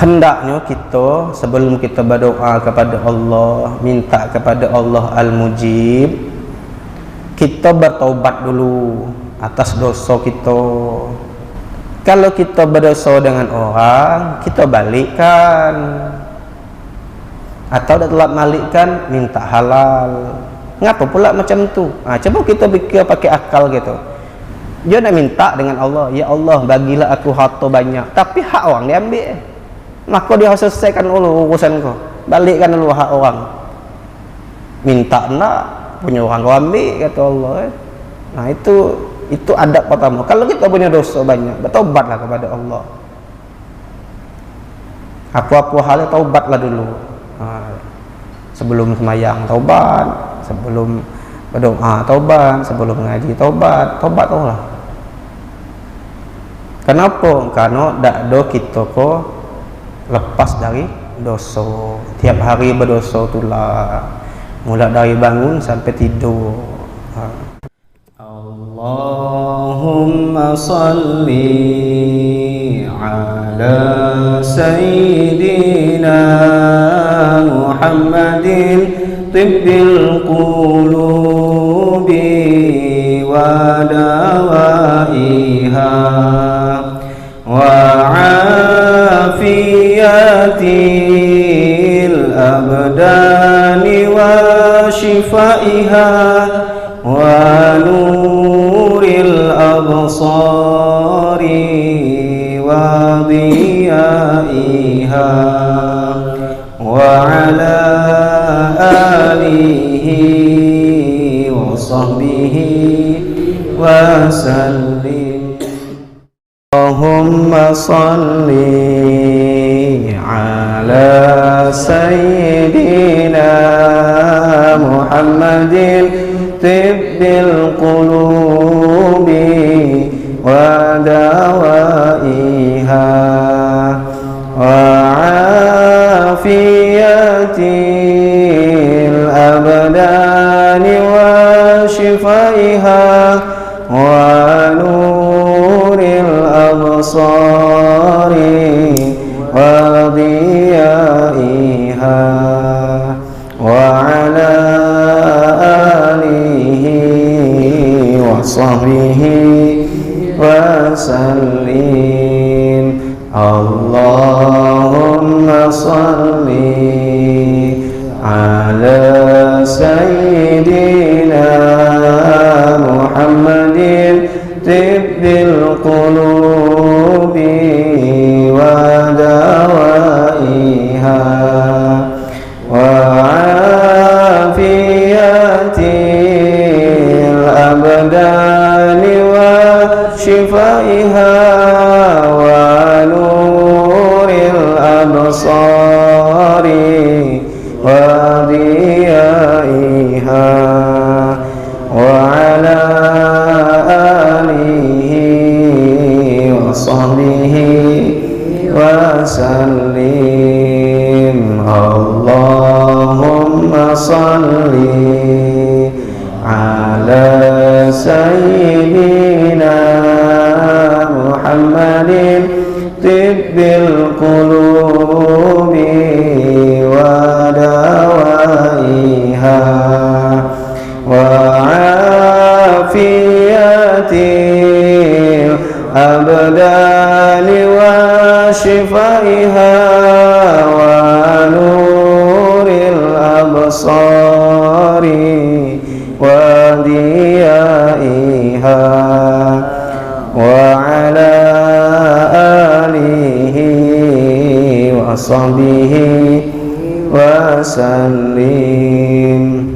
hendaknya kita sebelum kita berdoa kepada Allah, minta kepada Allah Al-Mujib, kita bertaubat dulu atas dosa kita. Kalau kita berdosa dengan orang, kita balikkan, atau dah telat balikkan, minta halal. Ngapa pula macam tu? Coba kita fikir pakai akal gitu. Dia nak minta dengan Allah, ya Allah bagilah aku harta banyak, tapi hak orang diambil. Maka dia harus selesaikan dulu urusan kau, balikkan dulu hak orang. Minta nak, punya orang kau ambil, kata Allah. Nah itu adab pertama. Kalau kita punya dosa banyak, bertaubatlah kepada Allah. Apa-apa hal taubatlah dulu. Sebelum semayang taubat, sebelum berdoa taubat, sebelum ngaji taubat lah. Kenapa? Karena dak do kita ko lepas dari dosa. Tiap hari berdosa itulah, mulai dari bangun sampai tidur. Allahumma salli ala sayyidina Muhammadin tibbil qulubi wa dawaiha wa afiyatil abdani wa shifaiha wa nuril absari wa diyaiha wa ala alihi wa sahbihi wa sallim. Allahumma salli ala sayyidina Muhammadin tibbil qulubi wa dawaiha wa afiyatil abdani wa shifaiha wa nuril absari wa diyaiha wa ala alihi wa sahbihi wa sallim. Allahumma salli ala sayyidina Muhammadin tibbil qulubi wa dawaiha wa afiyatil abdani wa shifaiha wa nuril absari wa diyaiha wa ala alihi wa sahbihi wa sallim. Allahumma salli ala sayyidina Muhammadin tibbil qulubi wa dawaiha wa afiyatil abdani wa shifaiha wa nuril absari wa diyaiha wa ala alihi wa sahbihi wa sallim.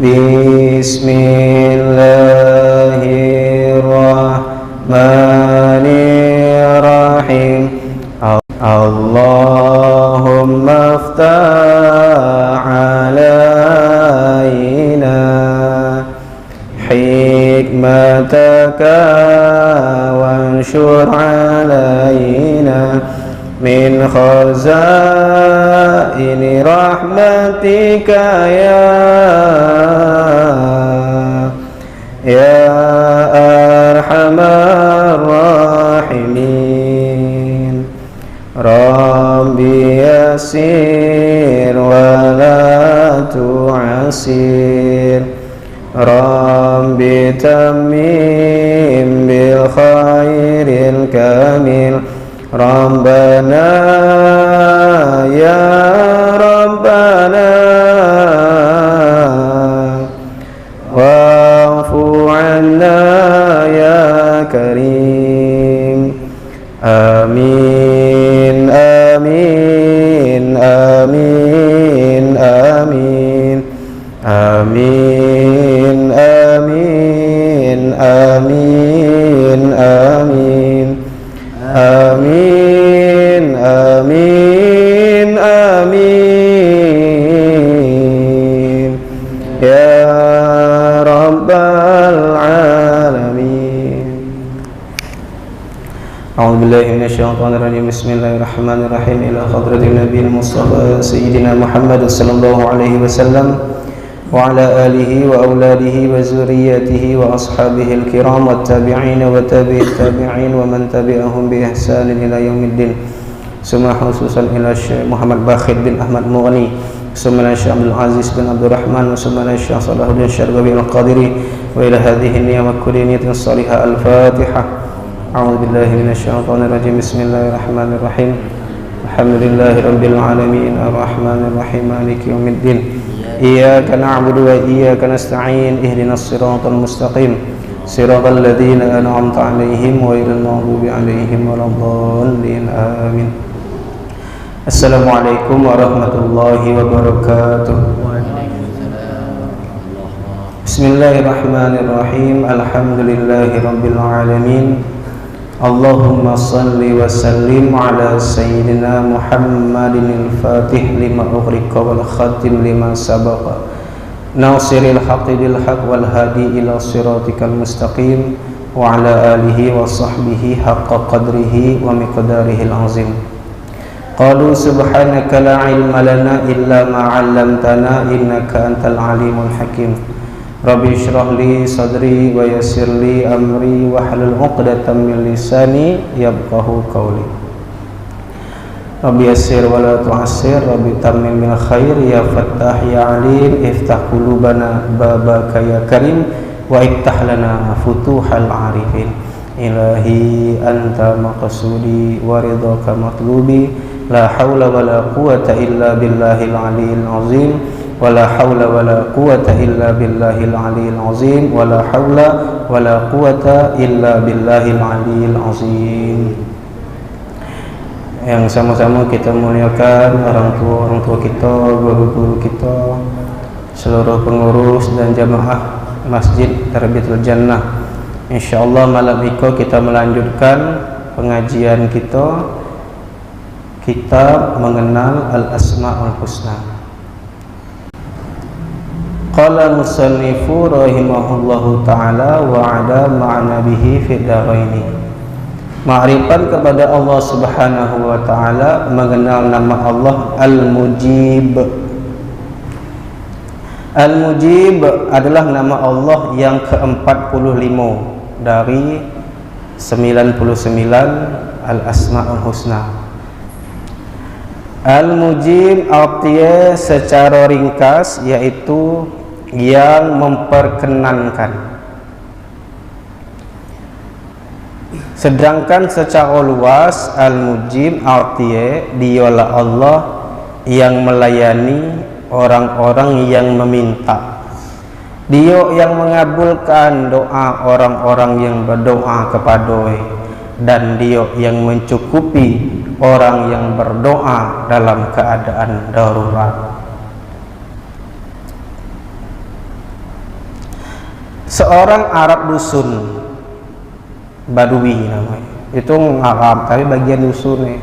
Bismillahirrahmanirrahim. Allahumma aftah alaina hikmataka wanshur alaina min khazaini rahmatika ya arhamar rahimin. Rabbi yassir wa la tu'assir, Rabbi tammim bil khairil kamil, Rabbana ya Rabbana wa'fu 'anna ya Karim. Amin amin amin amin amin amin amin amin amin amin amin ya rabbal alamin. A'udzu billahi minasyaitonir rajim. Bismillahirrahmanirrahim. Ila hadratin nabiyil mustafa sayyidina Muhammad sallallahu alaihi wasallam wa ala alihi wa auladihi wa zurriyyatihi wa ashabihi al-kiram wat tabi'in wa tabi'it tabi'in wa man tabi'ahum bi ihsanin ila yaumiddin. Summa khususan ila Syekh Muhammad Bakhir bin Ahmad Mughni, summa ila Syekh Abdul Aziz bin Abdul Rahman, wa summa ila Syekh Salahuddin Syarbawi al-Qadiri, wa ila hadhihi an-niyyah wa kulli niyatin salihah. Al-Fatihah. A'udzu billahi minasyaitonir rajim. Bismillahirrahmanirrahim. Alhamdulillahi rabbil alamin, arrahmanir rahim, maliki yaumiddin. Iyyaka na'budu wa iyyaka nasta'in. Ihdinas siratal mustaqim, siratal ladzina an'amta 'alaihim ghairil maghdubi 'alaihim waladdallin. Amin. Assalamualaikum warahmatullahi wabarakatuh. Bismillahirrahmanirrahim. Alhamdulillahi rabbil alamin. Allahumma salli wa sallim ala sayyidina Muhammadin al-fatih lima ughriqa wal khatim lima sabaqa, nasiril haqqi bil haqq wal hadi ila siratikal mustaqim, wa ala alihi wa sahbihi haqqa qadrihi wa miqdarihil azim. Qalu subhanaka la ilma lana illa ma 'allamtana innaka antal alimul hakim. Rabbi shrah li sadri wa yassir li amri wa hlul 'uqdatam min lisani yafqahu qawli. Rabbi yassir wa la tu'assir, Rabbi tammim bil khair, ya Fattah ya Alim, iftah qulubana babaka ya Karim, wa iftah lana futuhal arifin. Ilahi anta maqsudi wa ridhaka matlubi, la hawla wa la quwata illa billahil aliyil azim. Wala haula wala quwata illa billahil aliyil azim. Wala haula wala quwata illa billahil aliyil azim. Yang sama-sama kita muliakan orang tua kita, guru-guru kita, seluruh pengurus dan jamaah Masjid Tarbiyatul Jannah. Insyaallah malam ini kita melanjutkan pengajian kita, kitab mengenal Al-Asma'ul Husna. Qala musannifu rahimahullahu ta'ala wa ada ma'ana bihi fid daraini. Ma'rifat kepada Allah subhanahu wa ta'ala, mengenal nama Allah Al-Mujib. Al-Mujib adalah nama Allah yang ke-45 dari 99 Al-Asma'ul Husna. Al-Mujib artinya secara ringkas yaitu yang memperkenankan. Sedangkan secara luas Al-Mujib artinya dialah Allah yang melayani orang-orang yang meminta. Dia yang mengabulkan doa orang-orang yang berdoa kepadanya, dan dia yang mencukupi orang yang berdoa dalam keadaan darurat. Seorang Arab dusun, Badui namanya, itu Arab tapi bagian dusun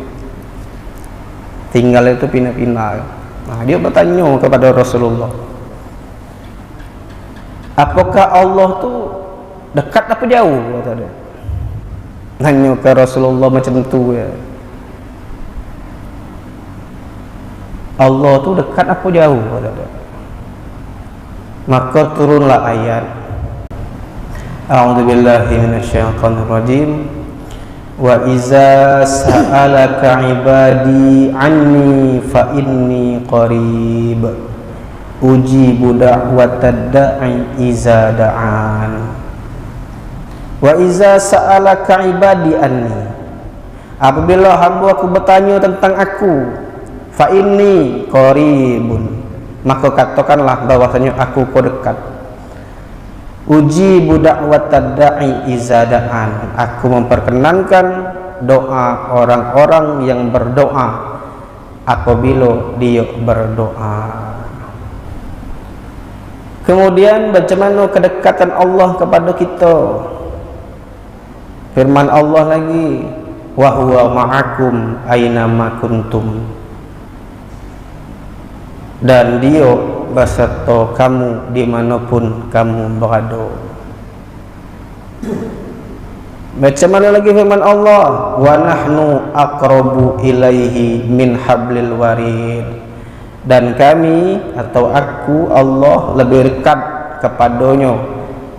tinggal itu pindah-pindah. Nah, dia bertanya kepada Rasulullah, apakah Allah tu dekat apa jauh? Kata dia. Nanya ke Rasulullah macam tu ya. Allah tu dekat apa jauh? Kata dia. Maka turunlah ayat, A'udzu billahi minasyaitonir rajim. Wa iza sa'alaka ibadi anni fa inni qarib ujibu da'watad da'i iza da'an. Wa iza sa'alaka ibadi anni, apabila hamba aku bertanya tentang aku, fa inni qaribun, maka katakanlah bahwasanya aku ko dekat. Ujibu da'watad da'i iza da'an, aku memperkenankan doa orang-orang yang berdoa apabila dia berdoa. Kemudian bagaimana kedekatan Allah kepada kita? Firman Allah lagi, wa huwa ma'akum aina ma kuntum, dan dia beserta kamu dimanapun kamu berada. Macam mana lagi firman Allah, wa nahnu aqrabu ilaihi min hablil warid, dan kami atau aku Allah lebih dekat kepadanya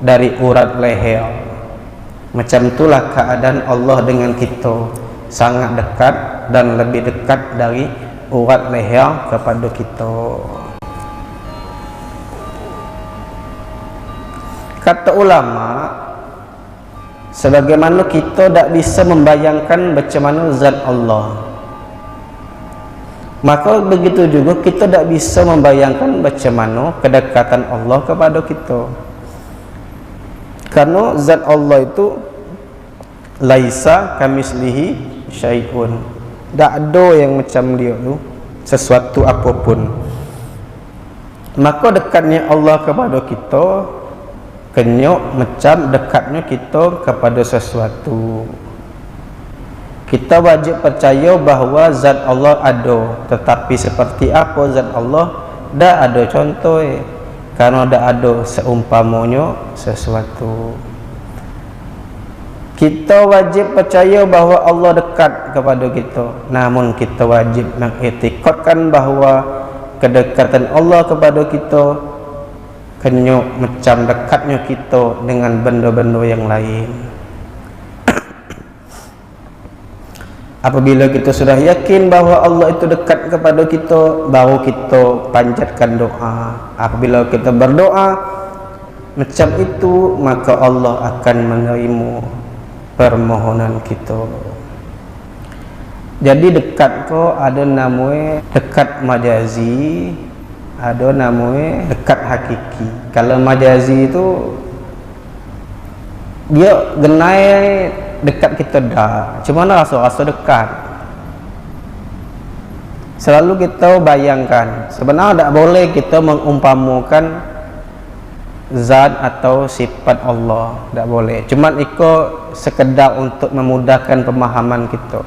dari urat leher. Macam itulah keadaan Allah dengan kita, sangat dekat dan lebih dekat dari urat leher kepada kita. Kata ulama, sebagaimana kita tak bisa membayangkan bagaimana zat Allah, maka begitu juga kita tak bisa membayangkan bagaimana kedekatan Allah kepada kita. Karena zat Allah itu laisa kamislihi syai'un, tak ada yang macam dia tu, sesuatu apapun. Maka dekatnya Allah kepada kita kenyok macam dekatnya kita kepada sesuatu. Kita wajib percaya bahawa zat Allah ada, tetapi seperti apa zat Allah tak ada contoh, karena tak ada seumpamanya sesuatu. Kita wajib percaya bahawa Allah dekat kepada kita, namun kita wajib mengiktikadkan bahawa kedekatan Allah kepada kita kenyok macam dekatnya kita dengan benda-benda yang lain. Apabila kita sudah yakin bahawa Allah itu dekat kepada kita, baru kita panjatkan doa. Apabila kita berdoa macam itu, maka Allah akan menerima permohonan kita. Jadi dekat ko ada namanya dekat majazi, ada namanya dekat hakiki. Kalau majazi itu dia genai dekat kita dah, cuma rasa-rasa dekat. Selalu kita bayangkan, sebenarnya tak boleh kita mengumpamakan zat atau sifat Allah, tak boleh. Cuma ikut sekedar untuk memudahkan pemahaman kita.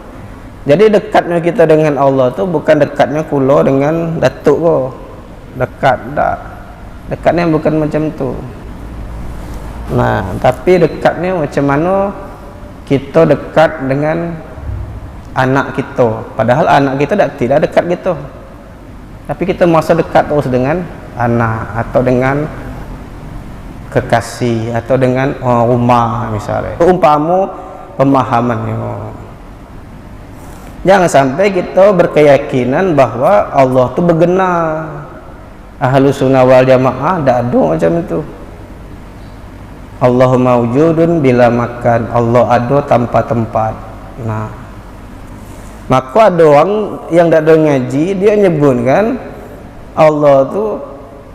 Jadi dekatnya kita dengan Allah tu bukan dekatnya kula dengan datuk ko. Dekat tak, dekatnya bukan macam tu. Nah, tapi dekatnya macam mana kita dekat dengan anak kita, padahal anak kita tidak dekat gitu, tapi kita merasa dekat terus dengan anak, atau dengan kekasih, atau dengan rumah misalnya. Umpama pemahamannya, jangan sampai kita berkeyakinan bahwa Allah tu bergena. Ahlus sunnah wal jamaah tak ada macam itu. Allah mawjudun bila makan, Allah ada tanpa tempat. Nah, maka ada orang yang tak ada ngaji, dia nyebut kan Allah tu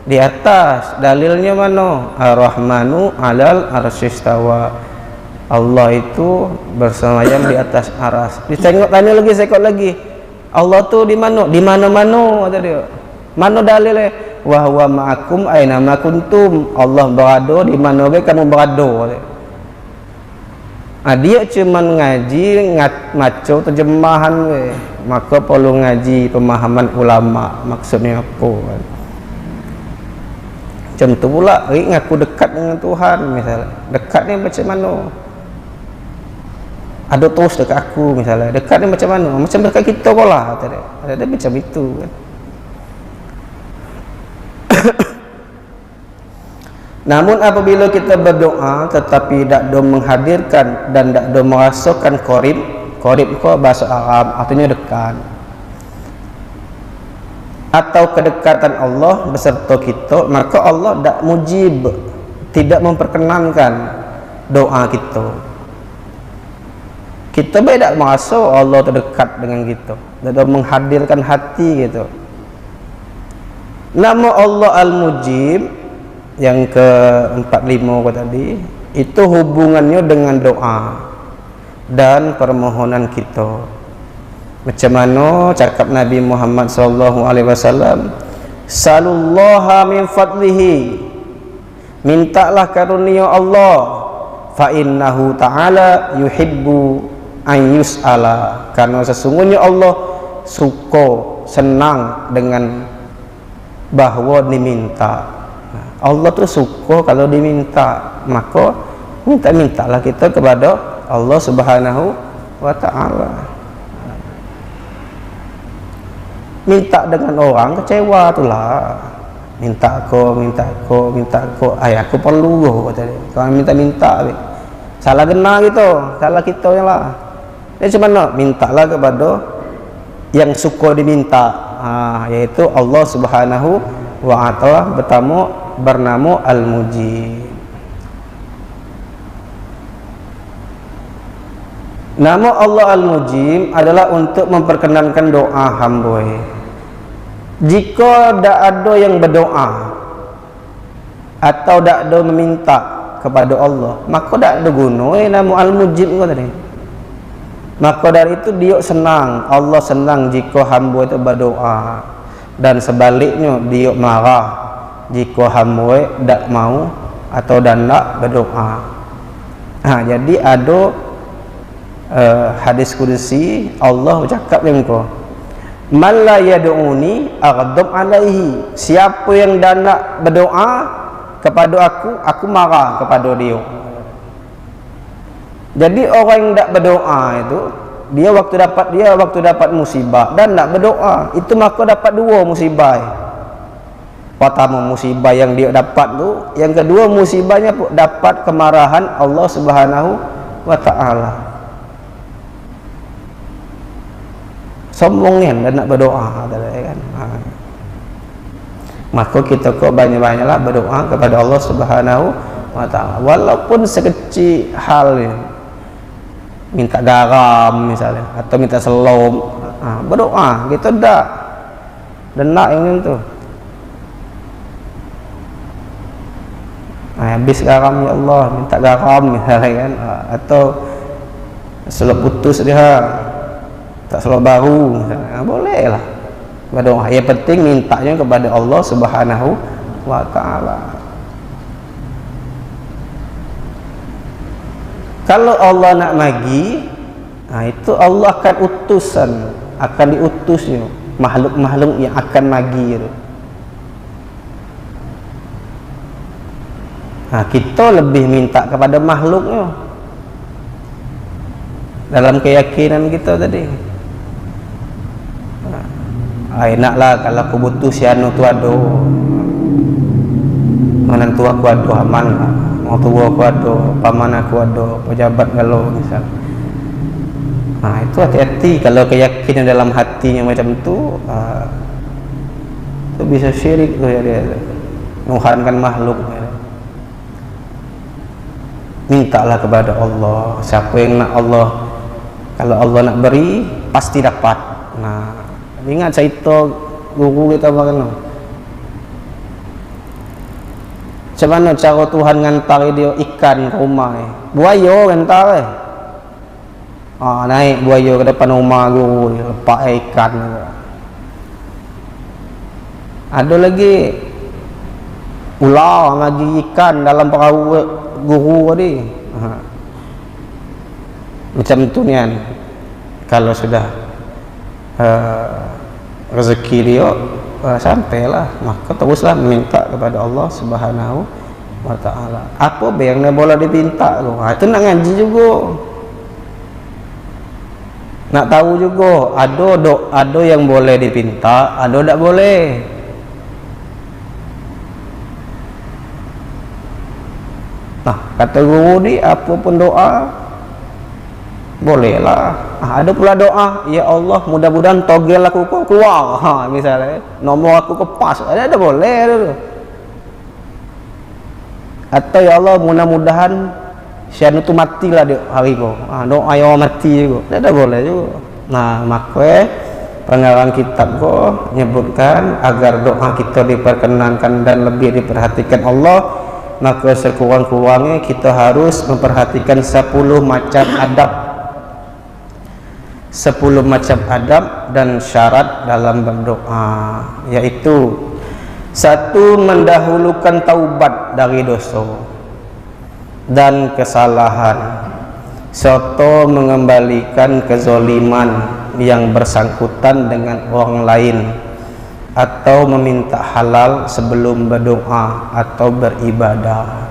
di atas. Dalilnya mana? Ar-Rahmanu alal arsyistawa, Allah itu bersemayam di atas aras. Ditengok tanya lagi, sekot lagi, Allah tu di mana? Di mana-mana kata dia. Mana dalilnya? Wa huwa ma'akum aina ma kuntum, Allah berada di mana baik kamu berada. Dia cuma ngaji maco terjemahan we. Maka perlu ngaji pemahaman ulama maksudnya apa kan. Macam tu pula ngaku dekat dengan Tuhan misalnya. Dekat ni macam mana? Ada terus dekat aku misalnya. Dekat ni macam mana? Macam dekat kita pula tadi. Ada macam itu kan. Namun apabila kita berdoa tetapi tak do menghadirkan dan tak do merasakan qarib ko bahasa Arab artinya dekat, atau kedekatan Allah beserta kita, maka Allah tak mujib, tidak memperkenankan doa kita. Kita baik tak merasa Allah terdekat dengan kita, tak menghadirkan hati gitu. Nama Allah Al-Mujib yang ke-45 tadi itu hubungannya dengan doa dan permohonan kita. Macam mana cakap Nabi Muhammad sallallahu alaihi wasallam, salullaha min fadlihi, mintalah karunia Allah, fa innahu ta'ala yuhibbu an yus'ala, karena sesungguhnya Allah suka, senang dengan bahwa diminta. Allah tu suka kalau diminta, maka mintalah kita kepada Allah Subhanahu wa ta'ala. Minta dengan orang kecewa itulah, minta ko, aku perlu kata dia. Kalau minta salah kena gitu, salah kita yang lah. Dia cuma nak mintalah kepada yang suka diminta, yaitu Allah Subhanahu wa ta'ala bernama Al-Mujib. Nama Allah Al-Mujib adalah untuk memperkenankan doa hamba. Jika tak ada yang berdoa atau tak ada meminta kepada Allah, maka tak ada guna nama Al-Mujib tadi. Maka dari itu dia senang, Allah senang jika hamba itu berdoa, dan sebaliknya dia marah jika hamba tak mau atau tak berdoa. Jadi ada hadis kudusi Allah bercakap yang ko, man la yad'uni aghdab alaihi, siapa yang tak nak berdoa kepada aku marah kepada dia. Jadi orang yang tak berdoa itu dia waktu dapat musibah dan tak berdoa, itu maka dapat dua musibah. Pertama musibah yang dia dapat tu, yang kedua musibahnya dapat kemarahan Allah Subhanahu wa ta'ala. Sombongnya dan nak berdoa kan. Maka kita kok banyak-banyaklah berdoa kepada Allah Subhanahu wa ta'ala, walaupun sekecil hal ini, minta garam misalnya atau minta selom, berdoa kita dak dan nak yang itu. Habis garam ya Allah, minta garam misalnya kan, atau selop putus dia tak selop baru misalnya, boleh lah berdoa. Yang penting mintanya kepada Allah Subhanahu wa ta'ala. Kalau Allah nak magi, itu Allah akan diutusnya makhluk-makhluk yang akan magi itu. Kita lebih minta kepada makhluknya dalam keyakinan kita tadi. Enaklah kalau aku butuh si anu tu ada, menantu aku ada, aman lah, mau tua aku ada, paman aku ada, pejabat galau misal. Itu hati-hati kalau keyakinan dalam hatinya macam tu, itu bisa syirik tu ya, dia mengharapkan makhluk. Mintalah kepada Allah. Siapa yang nak Allah, kalau Allah nak beri pasti dapat. Ingat cerita guru kita bagaimana? Macam mana cara Tuhan ngantar dia ikan ke rumah buaya ngantar naik buaya ke depan rumah guru, lepak ikan. Ada lagi ular lagi ikan dalam perahu guru tadi. Macam tu ni kan, kalau sudah rezeki dia sampailah, maka teruslah minta kepada Allah Subhanahu wa ta'ala. Apa yang nak boleh dipinta tu, itu nak ngaji juga, nak tahu juga. Ada yang boleh dipinta, ada tak boleh. Nah, kata guru ni apa pun doa bolehlah. Ada pula doa, ya Allah mudah-mudahan togel aku kau keluar, misalnya nomor aku kau pas, ada boleh dulu. Atau ya Allah mudah-mudahan Syanu tu matilah dia hari kau, doa yang mati juga, ada boleh juga. Nah, maka pengarang kitab kau menyebutkan agar doa kita diperkenankan dan lebih diperhatikan Allah, maka sekurang-kurangnya kita harus memperhatikan 10 macam adab, 10 macam adab dan syarat dalam berdoa, yaitu 1. Mendahulukan taubat dari dosa dan kesalahan serta mengembalikan kezaliman yang bersangkutan dengan orang lain, atau meminta halal sebelum berdoa atau beribadah.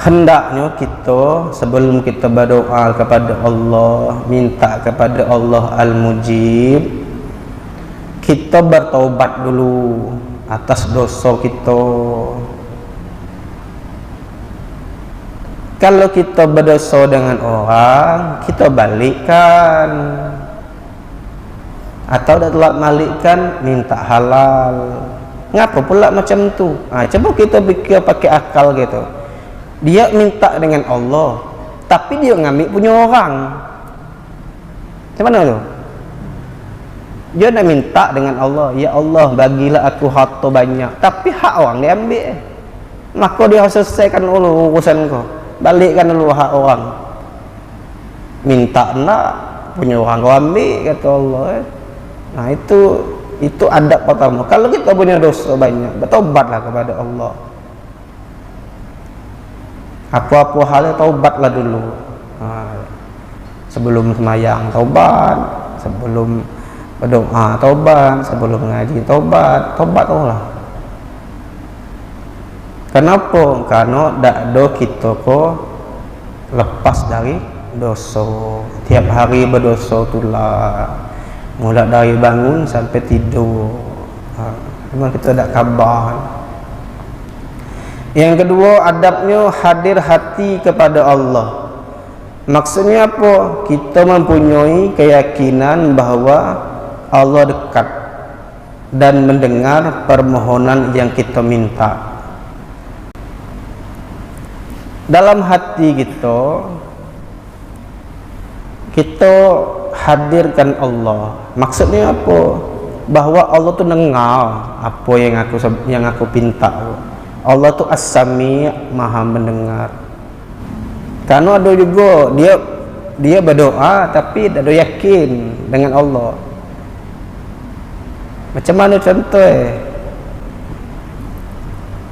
Hendaknya kita sebelum kita berdoa kepada Allah, minta kepada Allah Al-Mujib, kita bertaubat dulu atas dosa kita. Kalau kita berdosa dengan orang, kita balikkan, atau dah telat balikkan, minta halal. Ngapa pula macam tu? Coba kita fikir pakai akal gitu. Dia minta dengan Allah, tapi dia ngambil punya orang. Macam mana tu? Dia nak minta dengan Allah, ya Allah bagilah aku harta banyak, tapi hak orang dia ambil. Maka dia harus selesaikan dulu urusan kau, balikkan dulu hak orang. Minta nak punya orang kau ambil, kata Allah. Nah, itu adab pertama. Kalau kita punya dosa banyak, bertobatlah kepada Allah. Apa-apa halnya taubatlah dulu. Sebelum semayang taubat, sebelum berdoa taubat, sebelum mengaji taubat lah. Kenapa? Karena tak ada kita kok lepas dari dosa. Tiap hari berdosa itulah, mulai dari bangun sampai tidur. Memang kita tak kabar. Yang kedua, adabnya hadir hati kepada Allah. Maksudnya apa? Kita mempunyai keyakinan bahawa Allah dekat dan mendengar permohonan yang kita minta. Dalam hati kita hadirkan Allah. Maksudnya apa? Bahawa Allah tu dengar apa yang aku pinta. Allah tu As-Sami', Maha mendengar. Karena ada juga dia berdoa tapi tak ada yakin dengan Allah. Macam mana contoh?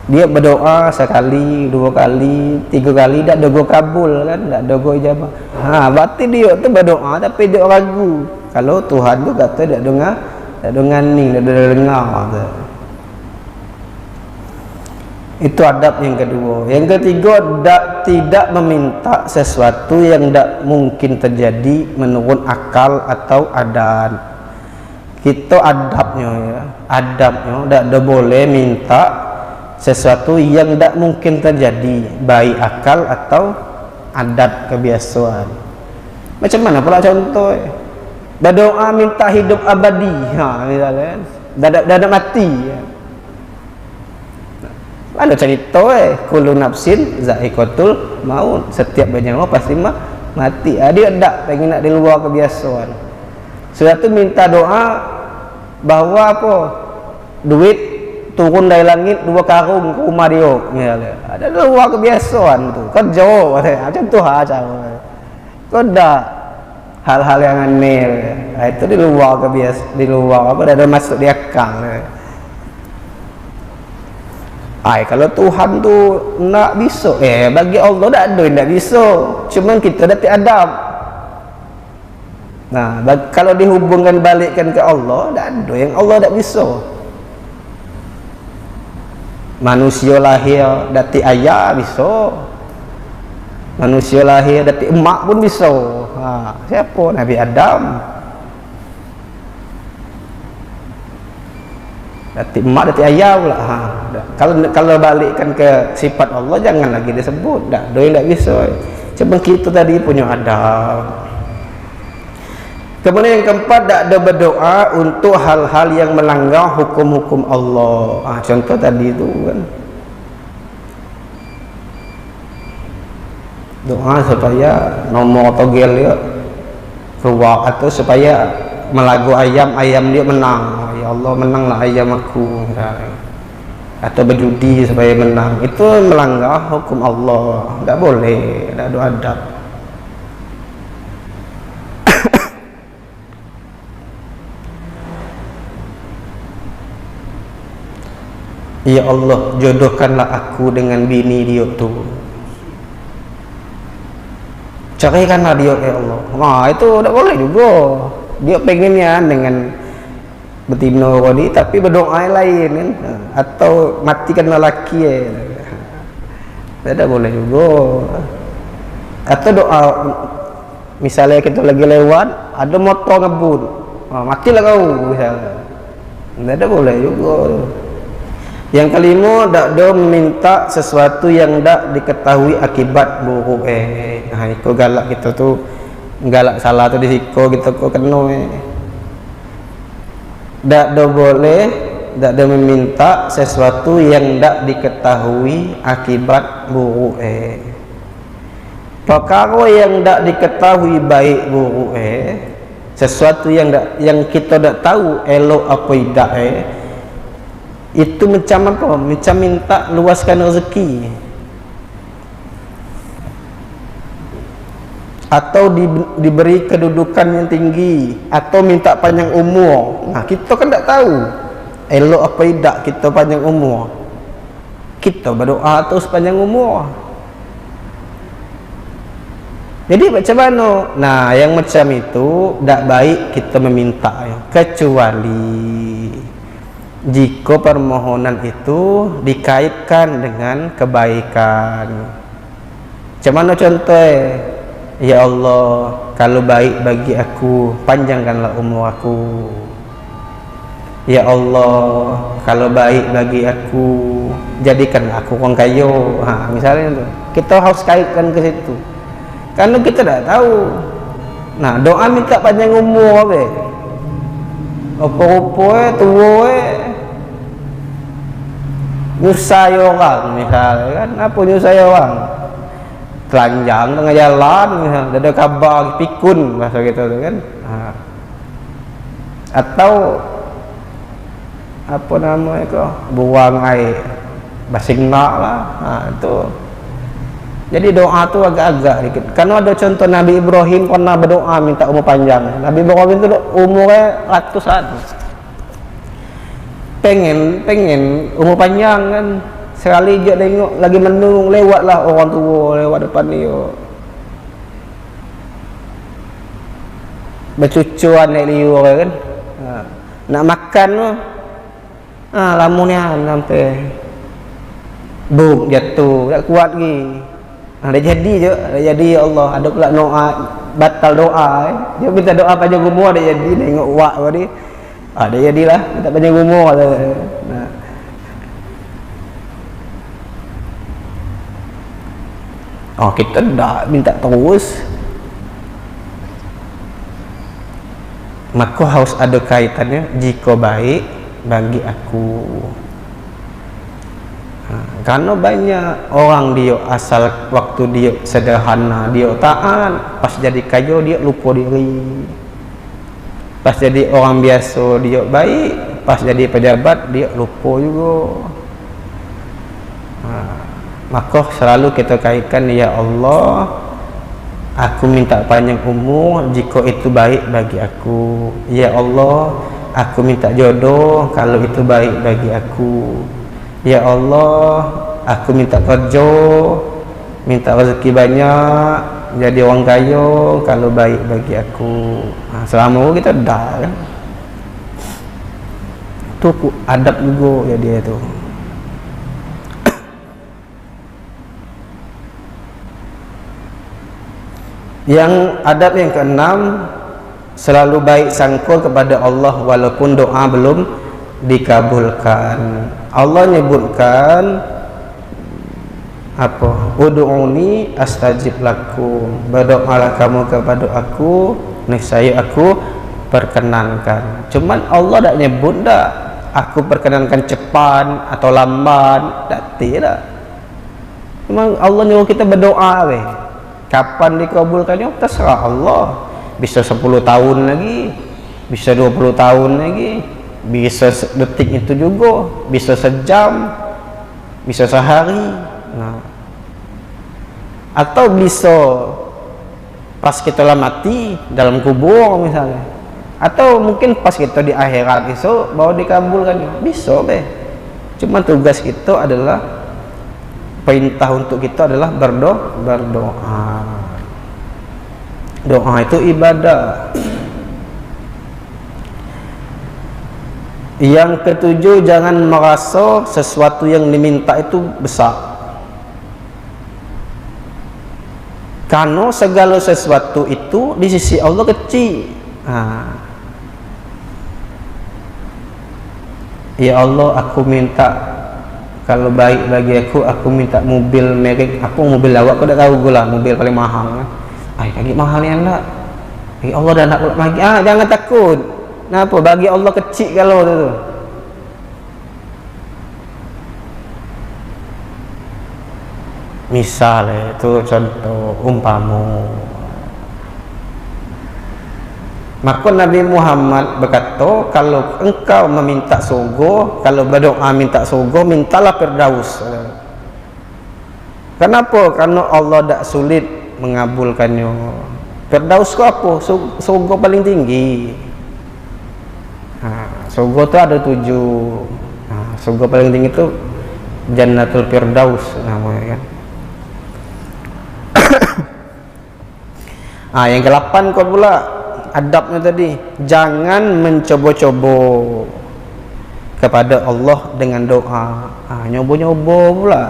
Dia berdoa sekali, 2 kali, 3 kali, tak ada kabul kan, tak ada ijabah. Berarti dia tu berdoa tapi dia ragu. Kalau Tuhan tu kata tak dengar, tak dengar, tu. Itu adab yang kedua. Yang ketiga, tidak meminta sesuatu yang tak mungkin terjadi menurut akal atau adat. Kita adabnya tak boleh minta sesuatu yang tak mungkin terjadi, baik akal atau adat kebiasaan. Macam mana pula contoh? Berdoa minta hidup abadi, misalnya dah mati. Ada cerita kullu nafsin za'iqatul maut, setiap bernyawa pasti mati. Dia tak pengen nak di luar kebiasaan. Sebab tu minta doa bahawa apa? Duit turun dari langit 2 karung ke rumah dia. Ada di luar kebiasaan tu. Kerja macam tu cara. Kau dah hal-hal yang aneh. Itu di luar kebiasaan, di luar apa, dah masuk di akal. Kalau Tuhan tu nak bisa, bagi Allah tak ada yang tak bisa. Cuma kita dah tak adab. Nah, kalau dihubungkan balikkan ke Allah, tak ada yang Allah tak bisa. Manusia lahir dari ayah bisa. Manusia lahir dari emak pun bisa. Siapa? Nabi Adam. datik emak datik ayah pula. Kalau balikkan ke sifat Allah jangan lagi disebut dah, doi tak bisa. Cuma kita tadi punya adab. Kemudian yang keempat, tak ada berdoa untuk hal-hal yang melanggar hukum-hukum Allah. Contoh tadi itu kan, doa supaya nomor togel dia keluar, atau supaya melagu ayam dia menang. Ya Allah, menanglah ayam aku. Atau berjudi supaya menang. Itu melanggar hukum Allah. Tak boleh, tak ada adab. Ya Allah, jodohkanlah aku dengan bini dia tu. Ceraikanlah dia, ya Allah. Itu tak boleh juga. Dia pengennya dengan betina tadi, tapi berdoa lain kan. Atau matikan lelaki tak boleh juga. Atau doa, misalnya kita lagi lewat, ada motor ngebut, matilah kau misalnya. Tak boleh juga. Yang kelima, tak ada meminta sesuatu yang tak diketahui akibat buruk. Itu galak kita tu, galak salah tu disiko kita kok kena. Tak ada boleh, tak ada meminta sesuatu yang tak diketahui akibat buruk. Perkara yang tak diketahui baik buruk, sesuatu yang kita tak tahu elok apa tidak, itu macam apa? Macam minta luaskan rezeki, atau diberi kedudukan yang tinggi, atau minta panjang umur. Kita kan tak tahu elok apa tidak kita panjang umur. Kita berdoa terus panjang umur. Jadi macam mana? Yang macam itu tak baik kita meminta, kecuali jika permohonan itu dikaitkan dengan kebaikan. Macam mana contohnya? Ya Allah, kalau baik bagi aku, panjangkanlah umur aku. Ya Allah, kalau baik bagi aku, jadikanlah aku orang kaya. Misalnya tu, kita harus kaitkan ke situ. Karena kita tak tahu. Doa minta panjang umur apa-apa tua nyusai orang misalnya kan. Apa nyusai orang? Telanjang tengah jalan misalnya, ada kabar pikun bahasa gitu tu kan. Atau apa namanya kau, buang air basing nak lah. Itu jadi doa tu agak-agak dikit. Karena ada contoh Nabi Ibrahim pernah berdoa minta umur panjang. Nabi Ibrahim tu umurnya ratusan, pengen umur panjang kan. Sekali dia tengok lagi menung, lewatlah orang tua lewat depan dia, bercucuan naik liur kan. Nak makan tu lamunnya sampai buk jatuh, tak kuat lagi. Dah jadi je, dah jadi. Ya Allah, ada pula doa batal doa. Dia minta doa panjang umur, dah jadi. Tengok wak tadi, dah jadilah minta panjang umur. Kita tak minta terus, maka harus ada kaitannya jika baik bagi aku. Karena banyak orang dia asal waktu dia sederhana dia taat, pas jadi kaya dia lupa diri, pas jadi orang biasa dia baik, pas jadi pejabat dia lupa juga. Maka selalu kita kaitkan, ya Allah, aku minta panjang umur jika itu baik bagi aku. Ya Allah, aku minta jodoh kalau itu baik bagi aku. Ya Allah, aku minta kerja, minta rezeki banyak, jadi orang kaya kalau baik bagi aku. Selama kita dah kan, itu adab juga ya dia tu. Yang adab yang keenam, selalu baik sangka kepada Allah walaupun doa belum dikabulkan. Allah nyebutkan apa? Ud'uni astajib lakum. Berdoalah kamu kepada aku, niscaya aku perkenankan. Cuman Allah tak nyebut dah aku perkenankan cepat atau lambat, tak tidak. Memang Allah nyuruh kita berdoa weh. Kapan dikabulkannya terserah Allah. Bisa 10 tahun lagi, bisa 20 tahun lagi, bisa detik itu juga, bisa sejam, bisa sehari. Nah, atau bisa pas kita lah mati dalam kubur misalnya, atau mungkin pas kita di akhirat itu baru dikabulkan, bisa be. Cuma tugas kita adalah, perintah untuk kita adalah berdoa. Doa itu ibadah. Yang ketujuh, jangan merasa sesuatu yang diminta itu besar. Karena segala sesuatu itu di sisi Allah kecil. Ya Allah, aku minta, kalau baik bagi aku minta mobil merek apa, mobil lawak, aku dah tahu gula mobil paling mahal. Lagi mahal ni anda. Ya Allah dah nak pula bagi. Jangan takut. Kenapa? Bagi Allah kecil kalau tu. Misal itu contoh umpamu. Maka Nabi Muhammad berkata, kalau engkau meminta surga, kalau berdoa minta surga, mintalah Firdaus. Kenapa? Karena Allah tak sulit mengabulkannya. Firdaus itu apa? Surga paling tinggi. Surga itu ada 7. Surga paling tinggi itu Jannatul Firdaus namanya kan. Yang ke-8 kau pula adabnya tadi, jangan mencoba-coba kepada Allah dengan doa. Nyoba-nyoba pula.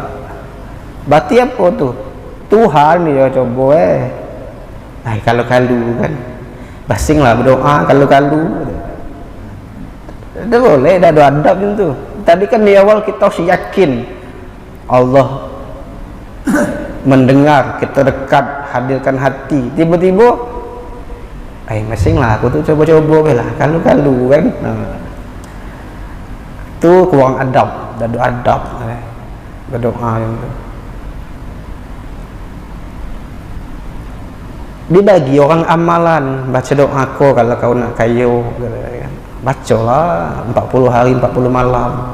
Berarti apa tu? Tuhan dia coba kalau-kalu kan. Basinglah berdoa kalau-kalu. Dah boleh, dah ada adab tu. Tadi kan di awal kita harus yakin Allah mendengar, kita dekat, hadirkan hati. Tiba-tiba masing-masing lah aku tu coba-coba lah kalau-kalu kan. Tu kurang adab, dah ada adab berdoa tu. Dibagi orang amalan, baca doa kau kalau kau nak kaya, bacalah 40 hari 40 malam.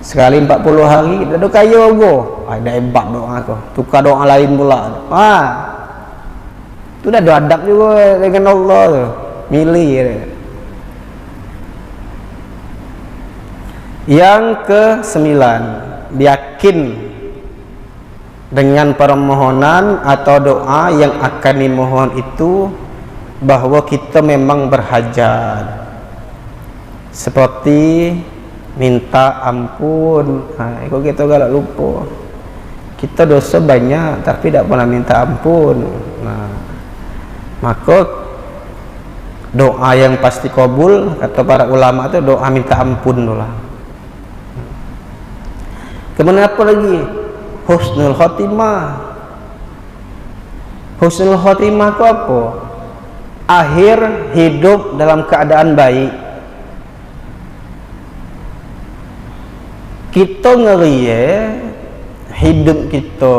Sekali 40 hari dah kaya go. Dah hebat doa kau. Tukar doa lain pula. Tu dah ada adab juga dengan Allah tu. Milih dia. Yang ke-9, yakin dengan permohonan atau doa yang akan dimohon itu bahwa kita memang berhajat, seperti minta ampun. Kalau kita galak lupa, kita dosa banyak tapi tidak pernah minta ampun. Maka doa yang pasti kabul kata para ulama itu doa minta ampun lah. Kemudian apa lagi? Husnul khotimah. Husnul khotimah itu apa? Akhir hidup dalam keadaan baik. Kita ngeri hidup kita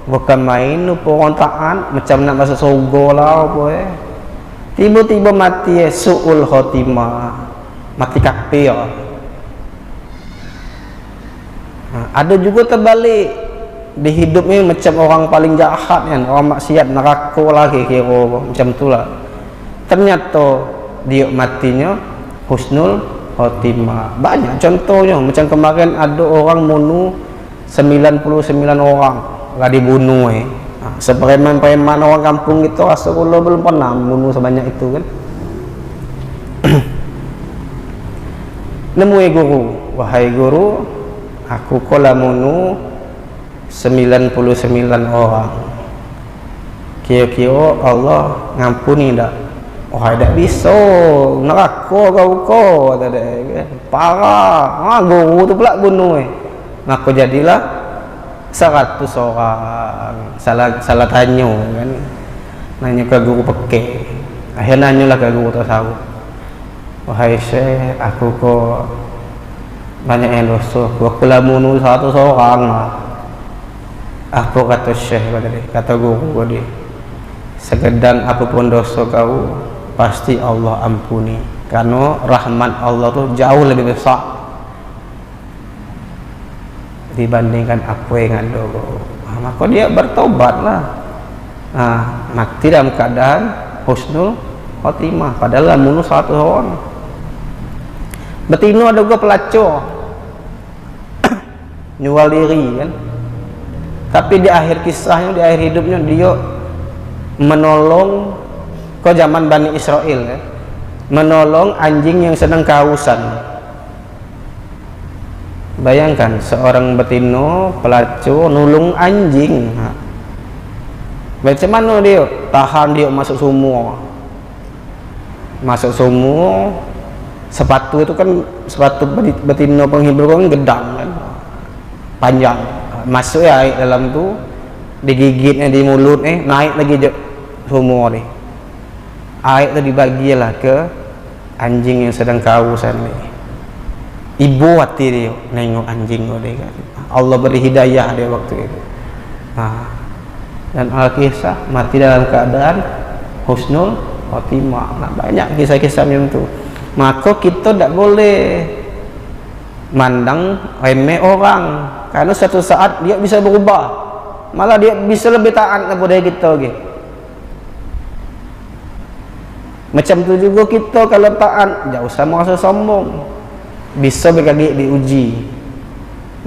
bukan main, orang taat macam nak masuk surga lah apa tiba-tiba mati su'ul khotimah, mati kafir. Ada juga terbalik, di hidup ni macam orang paling jahat kan, orang maksiat neraka lagi kira macam tu lah. Ternyata dia matinya husnul khotimah. Banyak contohnya, macam kemarin ada orang bunuh 99 orang lah dibunuh sepreman-preman orang kampung itu rasa belum pernah bunuh sebanyak itu kan. Nemui guru, wahai guru, aku kola bunuh 99 orang, kira-kira Allah ngampuni tak? oh tidak bisa, neraka kau kata dia, parah. Guru tu pula bunuh. Maka jadilah 100 orang salah tanya kan, nanya ke guru pekeh. Akhirnya nanyalah ke guru tasawuf, wahai Syekh, aku kok banyak yang dosa, aku lah bunuh 100 orang lah. Apa kata Syekh, kata guru dia, segedang apapun dosa kau pasti Allah ampuni, karena rahmat Allah tu jauh lebih besar dibandingkan apa yang ada. Maka dia bertobatlah, mati dalam keadaan husnul khotimah, padahal bunuh 100 orang. Betina ada juga pelacur jual diri kan, tapi di akhir kisahnya, di akhir hidupnya dia menolong ke zaman Bani Israel kan, menolong anjing yang sedang kehausan. Bayangkan seorang betina pelacur nolong anjing. Macam mana dia tahan dia masuk sumur, sepatu itu kan, sepatu betina penghibur kan gedang kan, panjang, masuk ya air dalam tu, digigitnya di mulut naik lagi je sumur ni, air tu dibagilah ke anjing yang sedang kehausan ni. Ibu hati dia nengok anjing dia kan, Allah beri hidayah dia waktu itu. Dan Al-Kisah mati dalam keadaan husnul khotimah. Banyak kisah-kisah macam tu. Maka kita tak boleh mandang remeh orang, karena suatu saat dia bisa berubah, malah dia bisa lebih taat daripada kita lagi. Macam tu juga kita kalau taat, tak usah merasa sombong. Bisa berkali diuji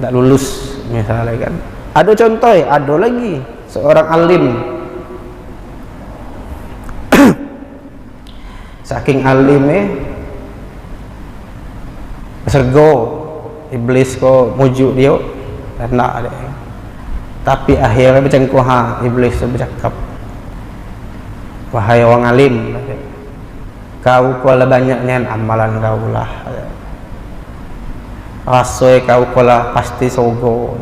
tak lulus misalnya kan. Ada contoh, ada lagi seorang alim saking alim sergo iblis ko mujuk dia dan nak ada, tapi akhirnya bercengkuh. Iblis tu bercakap, wahai orang alim, kau kuala banyaknya amalan kau lah, rasoi kau kuala pasti sogo.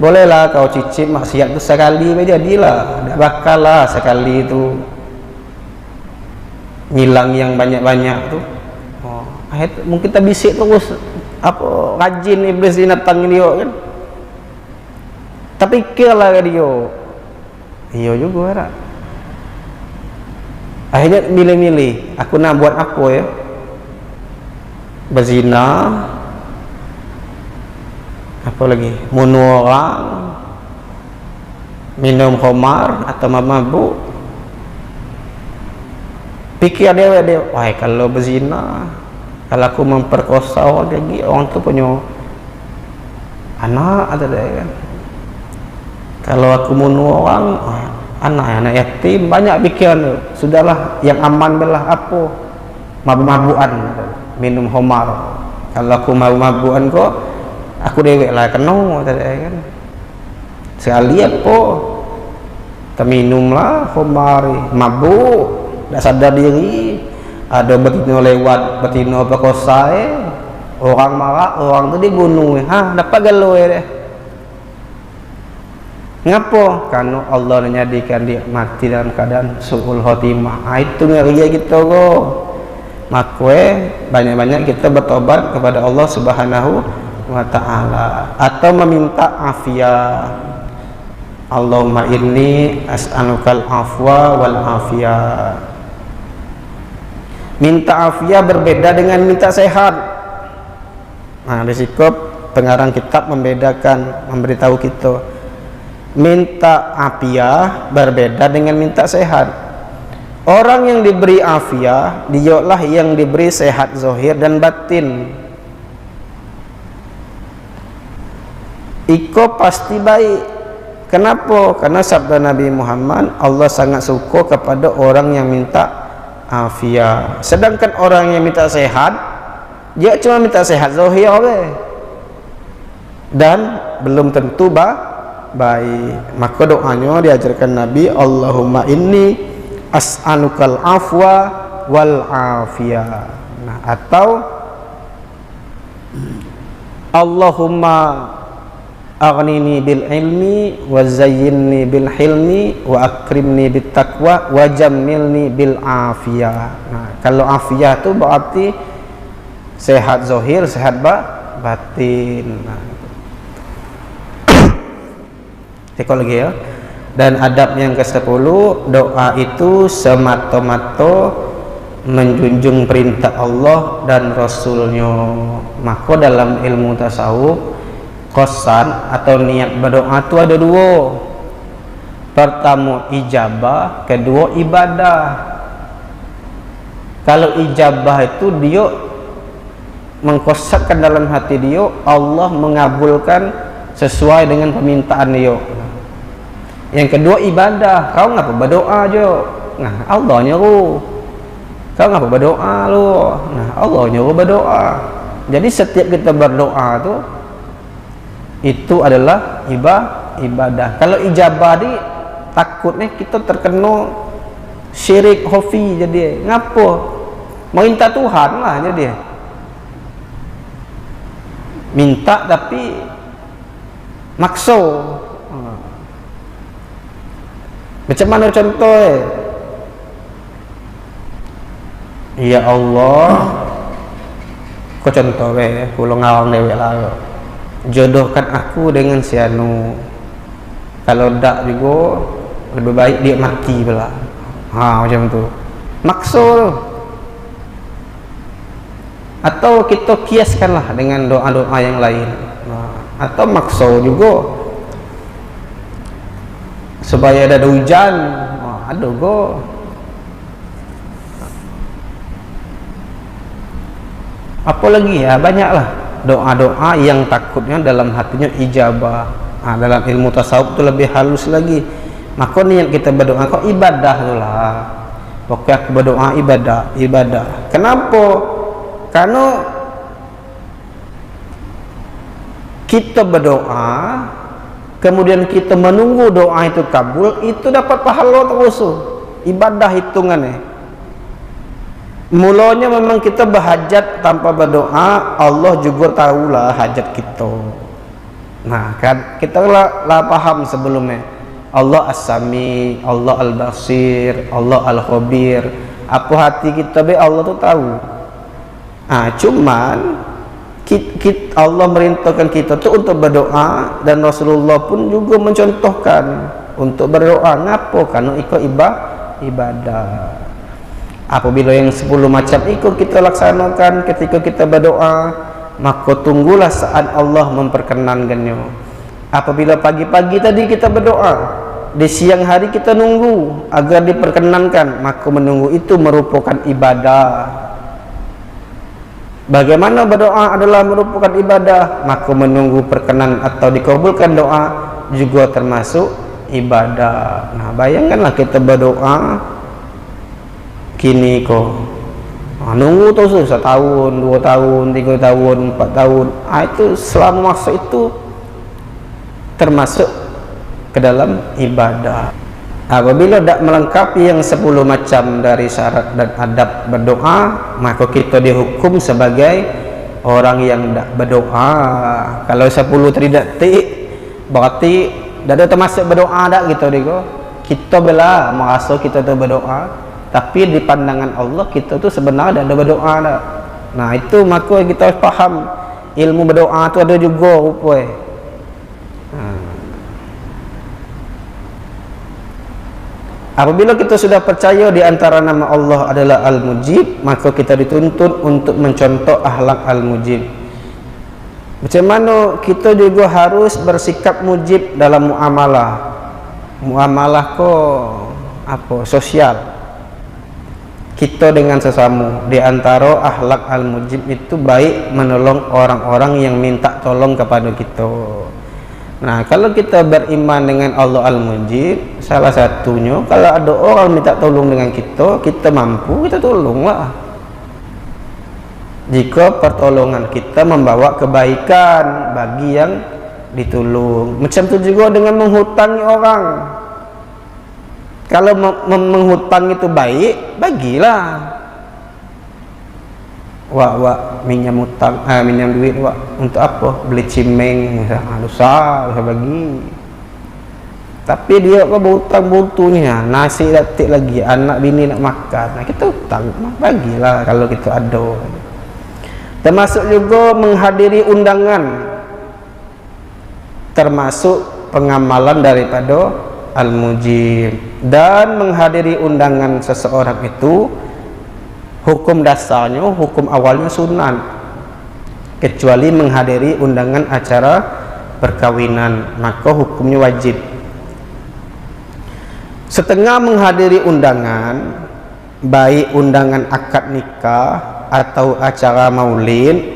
Bolehlah kau cicip maksiat tu sekali jadilah, tak bakal lah sekali tu ngilang yang banyak-banyak tu. Mungkin kita bisik terus apa rajin iblis binatang dia kan, tapi fikirlah dia, iya juga tak? Akhirnya milih-milih, aku nak buat apa ya, berzina, apa lagi, bunuh orang, minum khamar atau mabuk. Pikir dia, wah kalau berzina, kalau aku memperkosa orang lagi, orang tu punya anak ada dia kan. Kalau aku bunuh orang, anak yatim, banyak pikiran tu. Sudahlah, yang aman belah apa, mabuk-mabukan, minum khamar. Kalau aku mabuk-mabukan kok, aku dewek lah kena kan. Sekali apa terminumlah khamar, mabuk, tak sadar diri, ada betina lewat, betina perkosa orang marah, orang tu dibunuh. Dapat galau dia. Ngapa? Karena Allah menyadikan dia mati dalam keadaan su'ul khotimah. Itu ngeri kita kok. Maka banyak-banyak kita bertobat kepada Allah Subhanahu wa ta'ala, atau meminta afiyah. Allahumma inni as'alukal afwa wal afiyah. Minta afiyah berbeda dengan minta sehat. Risiko pengarang kitab membedakan, memberitahu kita, minta afiyah berbeda dengan minta sehat. Orang yang diberi afiyah, dialah yang diberi sehat zahir dan batin. Iko pasti baik. Kenapa? Karena sabda Nabi Muhammad, Allah sangat suka kepada orang yang minta afiyah. Sedangkan orang yang minta sehat, dia cuma minta sehat zahir dan belum tentu baik. Maka doanya diajarkan Nabi, Allahumma inni as'alukal afwa wal afiyah. Nah, atau Allahumma aghnini bil ilmi wa zayyinni bil hilmi wa akrimni bit taqwa wa jammilni bil afiyah. Nah, kalau afiyah itu berarti sehat zahir, sehat batin. Nah, sekali lagi ya. Dan adab yang ke-10, doa itu semata-mata menjunjung perintah Allah dan Rasulnya. Maka dalam ilmu tasawuf, qasan atau niat berdoa itu ada dua. Pertama ijabah, kedua ibadah. Kalau ijabah itu dia mengkosatkan dalam hati dia, Allah mengabulkan sesuai dengan permintaan dia. Yang kedua ibadah, kau ngapa berdoa je? Nah, Allah nyuruh. Kau ngapa berdoa lu? Nah, Allah nyuruh berdoa. Jadi setiap kita berdoa tu itu adalah ibadah. Kalau ijabah di takutnya kita terkena syirik khafi jadi. Ngapa? Minta Tuhan lah jadi. Minta tapi makso. Macam mana contoh? Ya Allah, kau contoh pulau ngawang dewek lah. Jodohkan aku dengan si anu. Kalau tak juga lebih baik dia mati pula. Macam tu. Maksud. Atau kita kiaskanlah dengan doa-doa yang lain. Atau maksud juga supaya ada hujan. Ada go. Apa lagi ya, banyaklah doa-doa yang takutnya dalam hatinya ijabah. Dalam ilmu tasawuf itu lebih halus lagi. Maka niat kita berdoa kok ibadah tu lah. Pokoknya aku berdoa ibadah. Kenapa? Karena kita berdoa, kemudian kita menunggu doa itu kabul, itu dapat pahala terus. Ibadah hitungannya. Mulanya memang kita berhajat tanpa berdoa, Allah juga tahulah hajat kita. Nah, kan kita lah paham sebelumnya. Allah As-Sami, Allah Al-Basir, Allah Al-Khabir. Apa hati kita be Allah tu tahu. Cuman Allah merintahkan kita tu untuk berdoa, dan Rasulullah pun juga mencontohkan untuk berdoa. Ngapa? Karena ikut ibadah. Apabila yang 10 macam itu kita laksanakan ketika kita berdoa, maka tunggulah saat Allah memperkenankannya. Apabila pagi-pagi tadi kita berdoa, di siang hari kita nunggu agar diperkenankan, maka menunggu itu merupakan ibadah. Bagaimana berdoa adalah merupakan ibadah, maka menunggu perkenan atau dikabulkan doa juga termasuk ibadah. Nah, bayangkanlah kita berdoa kini kok nunggu terus 1 tahun, 2 tahun, 3 tahun, 4 tahun. Itu selama masa itu termasuk ke dalam ibadah. Apabila tidak melengkapi yang 10 macam dari syarat dan adab berdoa, maka kita dihukum sebagai orang yang tidak berdoa. Kalau 10 tidak berarti tidak ada termasuk berdoa dah gitu dego. Kita bela merasa kita tu berdoa, tapi di pandangan Allah kita tu sebenarnya tidak ada berdoa dah. Nah, itu maka kita harus faham ilmu berdoa tu ada juga rupanya. Apabila kita sudah percaya di antara nama Allah adalah Al-Mujib, maka kita dituntut untuk mencontoh akhlak Al-Mujib. Macam mana kita juga harus bersikap mujib dalam muamalah. Muamalah sosial. Kita dengan sesama, di antara akhlak Al-Mujib itu baik menolong orang-orang yang minta tolong kepada kita. Nah, kalau kita beriman dengan Allah Al-Mujib, salah satunya kalau ada orang minta tolong dengan kita mampu, kita tolonglah. Jika pertolongan kita membawa kebaikan bagi yang ditolong. Macam itu juga dengan menghutangi orang. Kalau menghutang itu baik, bagilah. Wak minjam hutang, minjam duit wak untuk apa? Beli cimeng misalnya, dosa bagi. Tapi dia kok berhutang butuhnya, nasi datik lagi, anak bini nak makan. Nah, kita hutang, bagilah kalau kita ada. Termasuk juga menghadiri undangan, termasuk pengamalan daripada al-mujib. Dan menghadiri undangan seseorang itu hukum dasarnya, hukum awalnya sunat, kecuali menghadiri undangan acara perkawinan, maka hukumnya wajib. Setengah menghadiri undangan, baik undangan akad nikah atau acara maulid,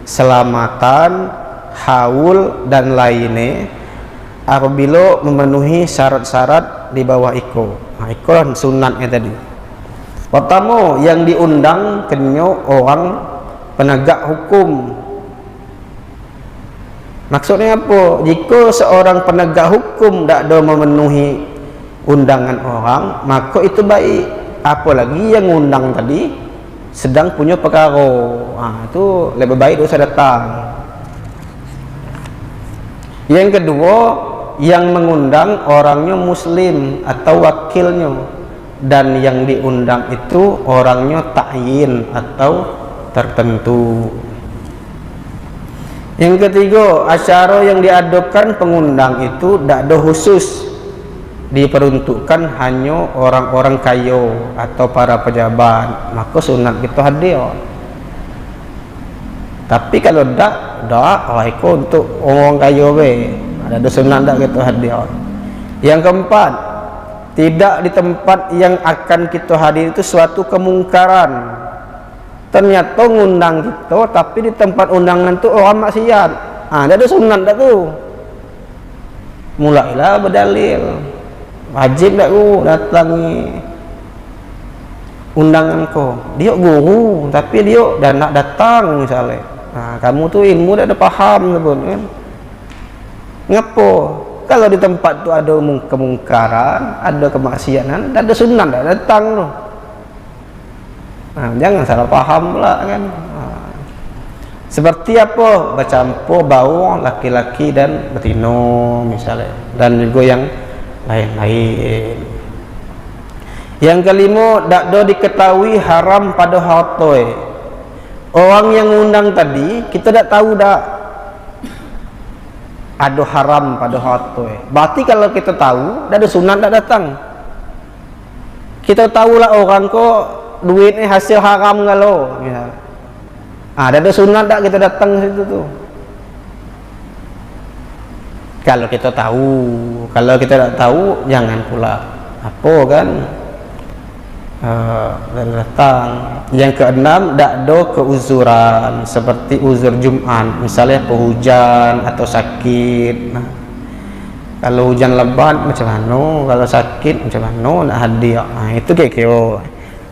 selamatan, haul dan lainnya, apabila memenuhi syarat-syarat di bawah iko. Nah, iko kan sunatnya tadi. Pertama, yang diundang kena orang penegak hukum. Maksudnya apa? Jika seorang penegak hukum tidak ada memenuhi undangan orang, maka itu baik. Apalagi yang undang tadi sedang punya perkara, itu lebih baik dosa datang. Yang kedua, yang mengundang orangnya muslim atau wakilnya, dan yang diundang itu orangnya ta'yin atau tertentu. Yang ketiga, acara yang diadakan pengundang itu tidak ada khusus, diperuntukkan hanya orang-orang kaya atau para pejabat, maka sunat kita hadir. Tapi kalau tak, itu untuk orang kaya ada sunat tak kita hadir. Yang keempat, tidak di tempat yang akan kita hadir itu suatu kemungkaran. Ternyata ngundang kita, tapi di tempat undangan itu orang maksiat. Ada sunat tak tu? Mulailah berdalil. Wajib tak ku datangi undangan kau. Dia guru, tapi dia dah nak datang misalnya. Kamu tu ilmu dah ada faham pun kan? Ngapo? Kalau di tempat tu ada kemungkaran, ada kemaksiatan, ada sunat dah datang tu. Jangan salah faham pula kan. Seperti apa? Bercampur bau laki-laki dan betina misalnya, dan juga yang lain-lain. Yang kelima, tak ada diketahui haram pada harta. Orang yang undang tadi kita tak tahu dah ada haram pada harta. Berarti kalau kita tahu, dah ada sunat tak datang. Kita tahulah orang kok duit ni hasil haram kalau ya. Dah ada sunat tak kita datang situ tu. Kalau kita tahu, kalau kita tak tahu jangan pula apa kan datang. Yang keenam, tak ada keuzuran seperti uzur Jumat, misalnya hujan atau sakit. Kalau hujan lebat macam mana, kalau sakit macam mana nak hadir, itu kira-kira.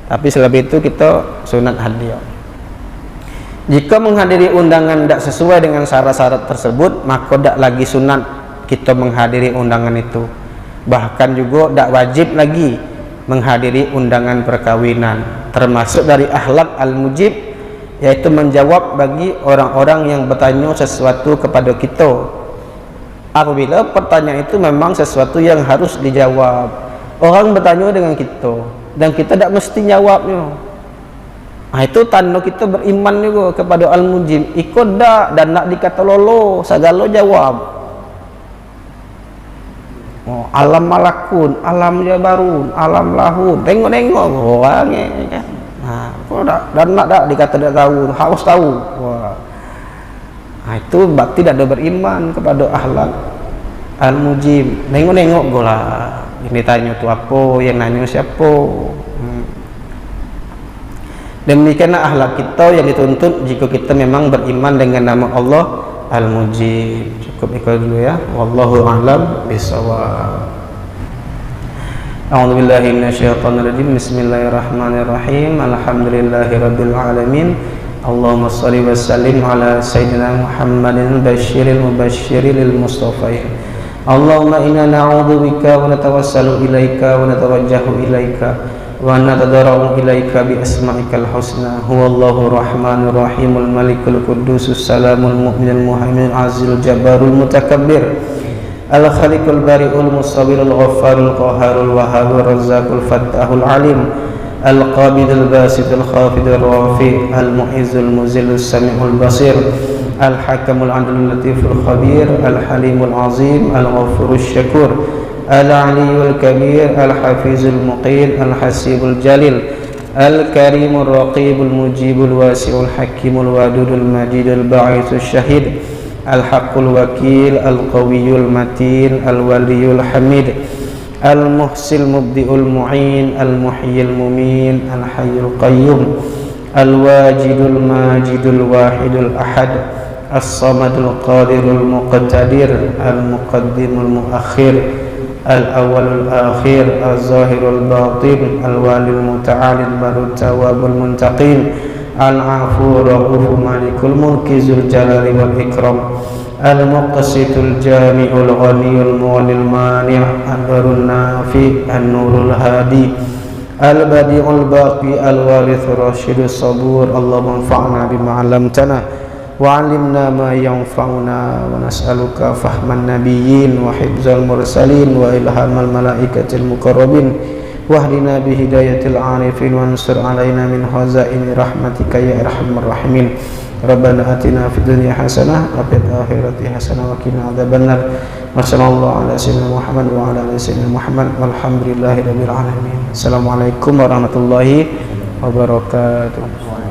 Tapi selebih itu kita sunat hadir. Jika menghadiri undangan tidak sesuai dengan syarat-syarat tersebut, maka tidak lagi sunat kita menghadiri undangan itu. Bahkan juga tidak wajib lagi menghadiri undangan perkawinan. Termasuk dari akhlak al-mujib, yaitu menjawab bagi orang-orang yang bertanya sesuatu kepada kita. Apabila pertanyaan itu memang sesuatu yang harus dijawab, orang bertanya dengan kita dan kita tidak mesti jawabnya, itu tanda kita beriman juga kepada al-mujib. Ikut dak dan nak dikata lolo segala jawab. Alam malakun, alam jabarun, alam lahun, tengok-tengok orangnya kan. Dan nak dak dikata tak tahu, harus tahu. Itu berarti tidak ada beriman kepada akhlak al-mujib. Nengok-nengok gola. Yang ditanya tu apa, yang nanya siapa. Demikianlah akhlak kita yang dituntut jika kita memang beriman dengan nama Allah al-mujib. Cukup ikut dulu ya. Wallahu a'lam bishawab. A'udzu billahi minasyaitonir rajim. Bismillahirrahmanirrahim. Alhamdulillahirabbil alamin. Allahumma shalli wa sallim ala sayyidina Muhammadin basyiril mubasysyiril mustafain Allahumma inna na'udzubika wa natawassalu ilaika wa natawajjahu ilaika wa natadarra'u ilaika bi asma'ikal husna huwallahu rahmanur rahimul malikul qudusus salamul mu'minul muhaiminul azizul jabbarul mutakabbir al khaliqul bari'ul musawwirul ghaffarul qahharul wahhabur razzaqul fattahul alim al qabidul basitul khafidul rafi al mu'izzul muzillus sami'ul basir al hakamul adlul latiful khabir al halimul azim al ghafurus syakur al aliyul kabir al hafizul muqil al hasibul jalil al karimur raqibul mujibul wasi'ul hakimul wadudul majidul ba'ithus syahid al haqqul wakil al qawiyul matin al waliyul hamid al muhsil mubdiul mu'in al muhyil mumin al hayyul qayyum al wajidul majidul wahidul ahad as-samadul qadirul muqtadir al-muqaddimul muakhir al-awwalul akhir az-zahirul batin al-walil muta'alil barut tawabul muntaqim al-afu raghufur malikul mulki zul jalali wal ikram al-muqsitul jami'ul ghaniyul mu'lil mani' an-nurun nafi an-nurul hadi al-badi'ul baqi al-warithur rasyidus sabur Allahumma anfa'na bima 'allamtana wa'allimna ma yanfa'una wa nas'aluka fahman nabiyyin wa hifzal mursalin wa ilhamal malaikatil muqarrabin wahdina bihidayatil arifin wansur alaina min hazaini rahmatika ya arhamar rahimin rabbana atina fid dunya hasanah wa fil akhirati hasanah wa qina adzabannar wa sallallahu ala sayyidina Muhammad wa ala ali sayyidina Muhammad walhamdulillahi rabbil alamin. Assalamualaikum warahmatullahi wabarakatuh.